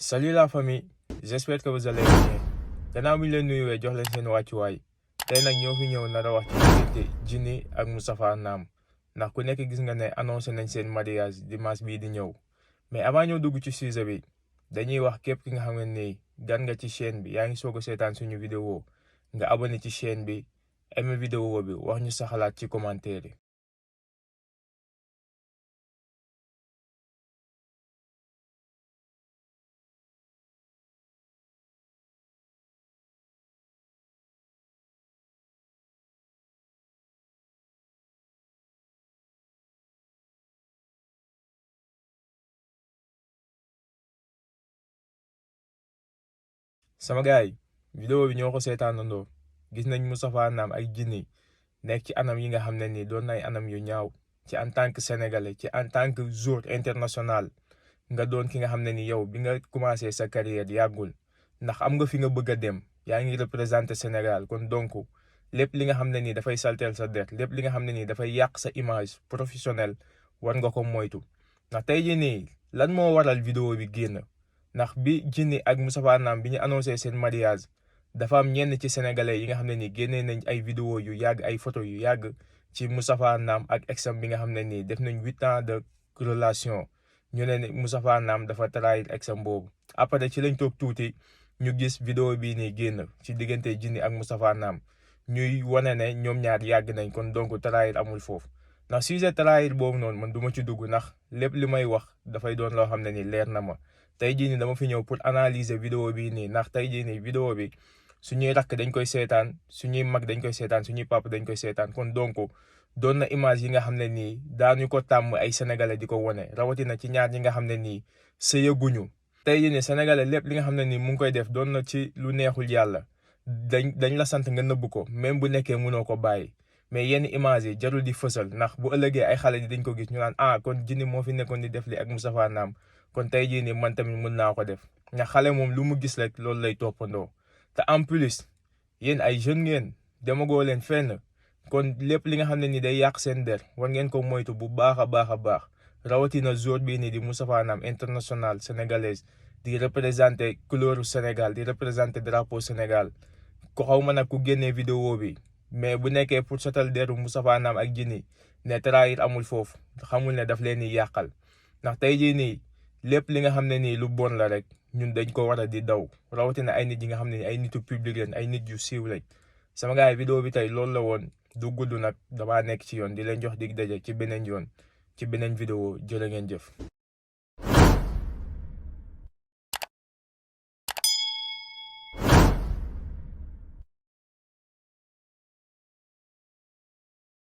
Salut la famille, j'espère que vous allez bien. Gannaaw bi ñu leen nuyuwee jox leen seen wàccuwaay tey nag ñoo fi ñëw nar a wax ci diggante Djily ak Moustapha Nam ndax ku nekk gis nga ne annoncé nañ seen mariage dimanche bii di ñëw mais avant ñoo dugg ci sujet bi dañuy wax képp ki nga xam ne nii gan nga ci chaîne bi yaa ngi soog a seetaan suñu vidéo nga abonné ci chaîne bi aimé vidéo bi wax ñu sa xalaat ci commentaire yi. Sama gars yi vidéo bi ñoo ko seetaanandoo gis nañ Moustapha Nam ak Djily nekk ci anam yi nga xam ne nii doon na ay anam yu ñaaw ci en tant que sénégalais ci en tant que joueur international nga doon ki nga xam ne ni yow bi nga commencé sa carrière yàggul ndax am nga fi nga bëgg a dem yaa ngi représenté Sénégal kon donc lépp li nga xam ne nii dafay salteel sa der lépp li nga xam ne nii dafay yàq sa image professionnelle war nga ko moytu ndax tey jii nii lan moo waral vidéo bi génn. ndax bi Djily ak Moustapha Nam bi ñu annoncé seen mariage dafa am ñenn ci sénégalais yi nga xam ne ni génnee nañ ay vidéo yu yàgg ay photo yu yàgg ci Moustapha Nam ak exam bi nga xam ne nii def nañ 8 ans de relation ñu ne Moustapha Nam dafa trahir exam boobu. après ci lañ toog tuuti ñu gis vidéo bii nii génn ci diggante Djily ak Moustapha Nam ñuy wane ne ñoom ñaar yàgg nañ kon donc trahir amul foofu ndax sujet trahir boobu noonu man du ma ci dugg ndax lépp li may wax dafay doon loo xam ne ni leer na ma. tey jii nii dama fi ñëw pour analyser vidéo bii nii ndax tey jii nii vidéo bi suñuy rakk dañ koy seetaan suñuy mag dañ koy seetaan suñuy papa dañ koy seetaan kon donc doon na image yi nga xam ne nii daañu ko tàmm ay sénégalais di ko wane rawatina ci ñaar ñi nga xam ne nii sëyaguñu. tey jii nii sénégalais lépp li nga xam ne nii mu ngi koy def doon na ci lu neexul yàlla dañ la sant nga nëbb ko même bu nekkee mënoo ko bàyyi mais yenn image yi jarul di fësal ndax bu ëllëgee ay xale di dañ ko gis ñu naan kon Djily moo fi nekkoon di def li ak Moustapha Nam kon tey jii nii man tamit mën naa ko def ndax xale moom lu mu gis rek loolu lay toppandoo te en plus yéen ay jeunes ngeen demagoo leen fenn kon lépp li nga xam ne ni day yàq seen der war ngeen ko moytu bu baax a baax rawatina joueur bii nii di Moustapha Nam international sénégalaise di représenté couleur Sénégal di représenté drapeau Sénégal ko xaw ma nag ku génnee vidéo bi mais bu nekkee pour sotal deru Moustapha Nam ak Djily ne trahir amul foofu xamul ne daf leen di yàqal ndax tey jii nii. lépp li nga xam ne nii lu bon la rek ñun dañ ko war a di daw rawatina ay nit yi nga xam ne ni ay nitu public lañ ay nit yu siiw lañ sama gars yi vidéo bi tey loolu la woon du gudd nag damaa nekk ci yoon di leen jox dig daje ci beneen yoon ci beneen vidéo jërë ngeen jëf.